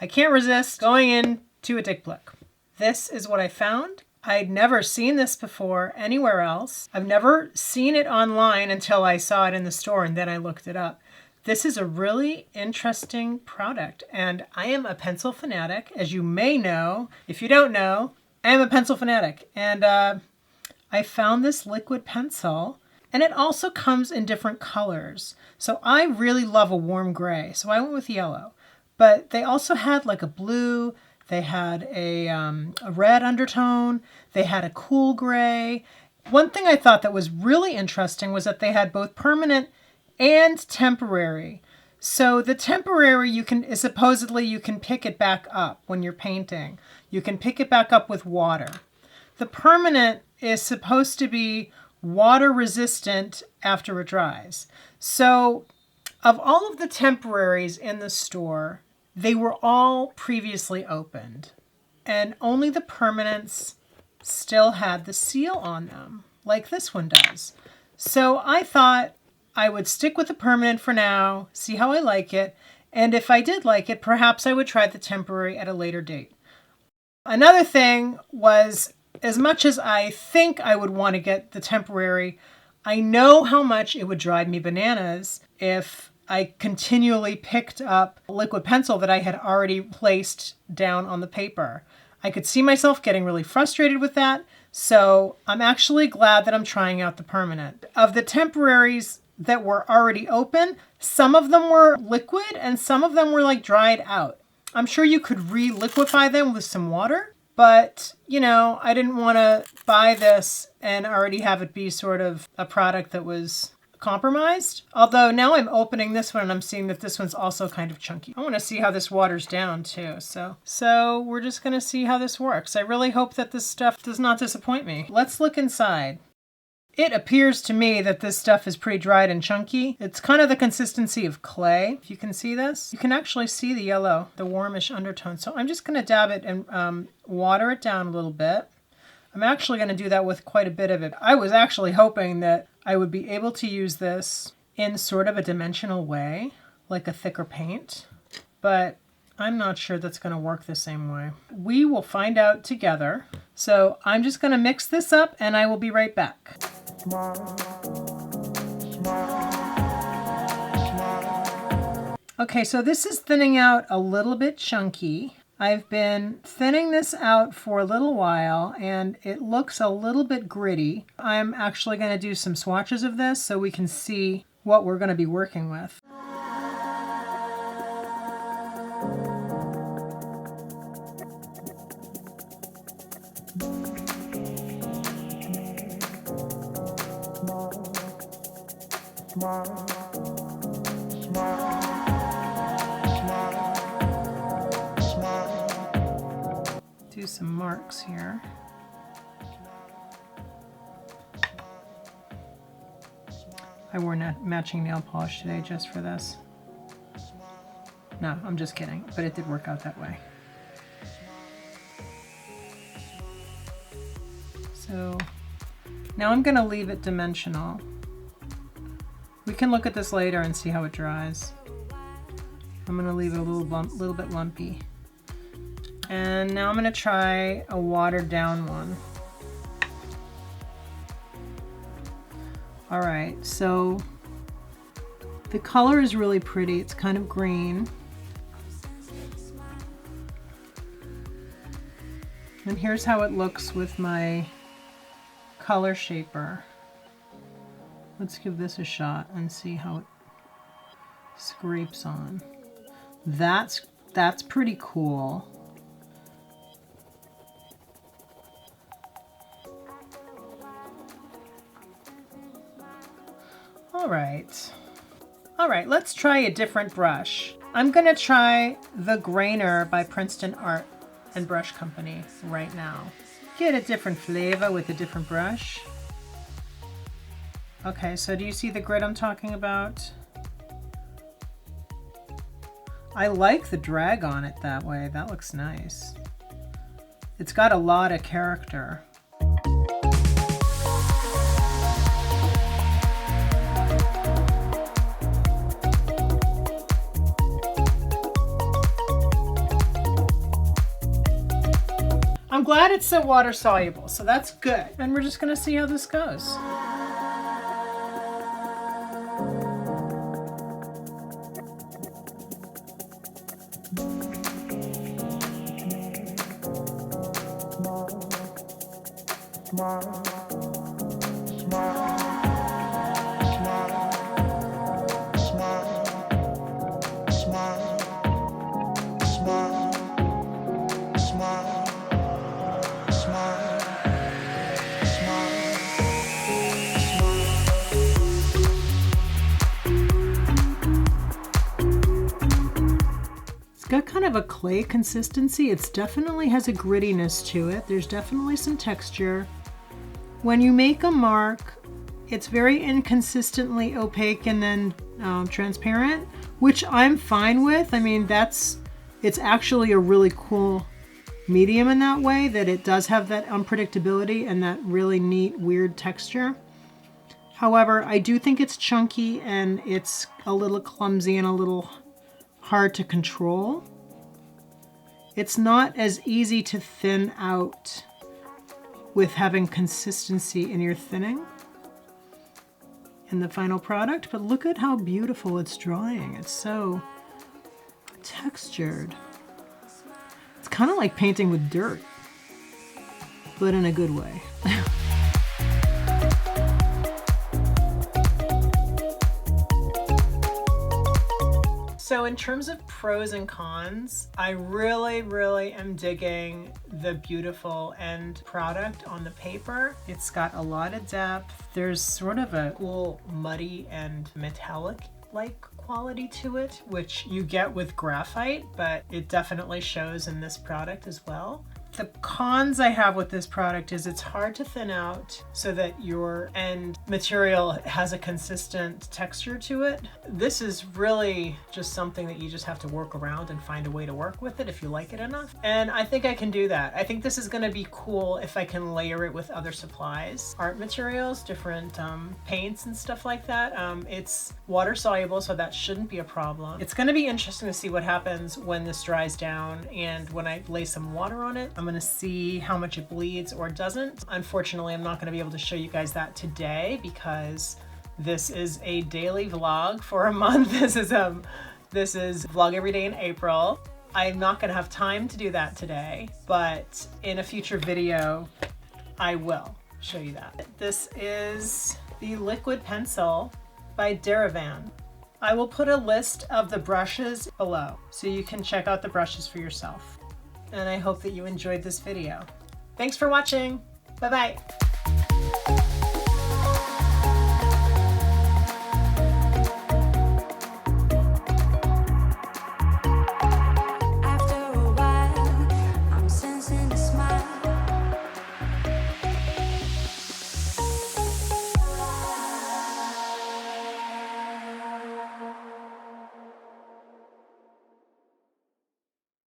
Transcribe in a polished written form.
I can't resist going into a dick book. This is what I found. I'd never seen this before anywhere else. I've never seen it online until I saw it in the store and then I looked it up. This is a really interesting product, and I am a pencil fanatic, as you may know. If you don't know, I am a pencil fanatic, and I found this liquid pencil, and it also comes in different colors. So I really love a warm gray, so I went with yellow. But they also had like a blue, they had a red undertone, they had a cool gray. One thing I thought that was really interesting was that they had both permanent and temporary. So the temporary is supposedly you can pick it back up when you're painting. You can pick it back up with water. The permanent is supposed to be water resistant after it dries. So of all of the temporaries in the store, they were all previously opened, and only the permanents still had the seal on them, like this one does. So I thought I would stick with the permanent for now, see how I like it, and if I did like it, perhaps I would try the temporary at a later date. Another thing was, as much as I think I would want to get the temporary, I know how much it would drive me bananas if I continually picked up a liquid pencil that I had already placed down on the paper. I could see myself getting really frustrated with that, so I'm actually glad that I'm trying out the permanent. Of the temporaries that were already open, some of them were liquid and some of them were like dried out. I'm sure you could re-liquefy them with some water, but you know, I didn't want to buy this and already have it be sort of a product that was compromised. Although now I'm opening this one and I'm seeing that this one's also kind of chunky. I want to see how this waters down too. So we're just going to see how this works. I really hope that this stuff does not disappoint me. Let's look inside. It appears to me that this stuff is pretty dried and chunky. It's kind of the consistency of clay. If you can see this, you can actually see the yellow, the warmish undertone. So I'm just going to dab it and water it down a little bit. I'm actually going to do that with quite a bit of it. I was actually hoping that I would be able to use this in sort of a dimensional way, like a thicker paint, but I'm not sure that's going to work the same way. We will find out together. So I'm just going to mix this up and I will be right back. Okay, so this is thinning out a little bit chunky. I've been thinning this out for a little while and it looks a little bit gritty. I'm actually going to do some swatches of this so we can see what we're going to be working with. Do some marks here. I wore matching nail polish today just for this. No, I'm just kidding, but it did work out that way. So now I'm going to leave it dimensional. We can look at this later and see how it dries. I'm going to leave it a little bit lumpy. And now I'm going to try a watered down one. All right, so the color is really pretty. It's kind of green. And here's how it looks with my color shaper. Let's give this a shot and see how it scrapes on. That's pretty cool. All right, let's try a different brush. I'm gonna try the Grainer by Princeton Art and Brush Company right now. Get a different flavor with a different brush. Okay, so do you see the grit I'm talking about? I like the drag on it that way. That looks nice. It's got a lot of character. I'm glad it's so water soluble, so that's good. And we're just gonna see how this goes. Got kind of a clay consistency. It definitely has a grittiness to it. There's definitely some texture. When you make a mark, it's very inconsistently opaque and then transparent, which I'm fine with. I mean, it's actually a really cool medium in that way, that it does have that unpredictability and that really neat, weird texture. However, I do think it's chunky and it's a little clumsy and a little hard to control. It's not as easy to thin out with having consistency in your thinning in the final product, but look at how beautiful it's drying. It's so textured. It's kind of like painting with dirt, but in a good way. So in terms of pros and cons, I really am digging the beautiful end product on the paper. It's got a lot of depth. There's sort of a cool muddy and metallic-like quality to it, which you get with graphite, but it definitely shows in this product as well. The cons I have with this product is it's hard to thin out so that your end material has a consistent texture to it. This is really just something that you just have to work around and find a way to work with it if you like it enough. And I think I can do that. I think this is gonna be cool if I can layer it with other supplies, art materials, different paints and stuff like that. It's water soluble, so that shouldn't be a problem. It's gonna be interesting to see what happens when this dries down and when I lay some water on it. I'm gonna see how much it bleeds or doesn't. Unfortunately, I'm not gonna be able to show you guys that today because this is a daily vlog for a month. This is vlog every day in April. I'm not gonna have time to do that today, but in a future video, I will show you that. This is the Liquid Pencil by Derivan. I will put a list of the brushes below so you can check out the brushes for yourself. And I hope that you enjoyed this video. Thanks for watching. Bye-bye.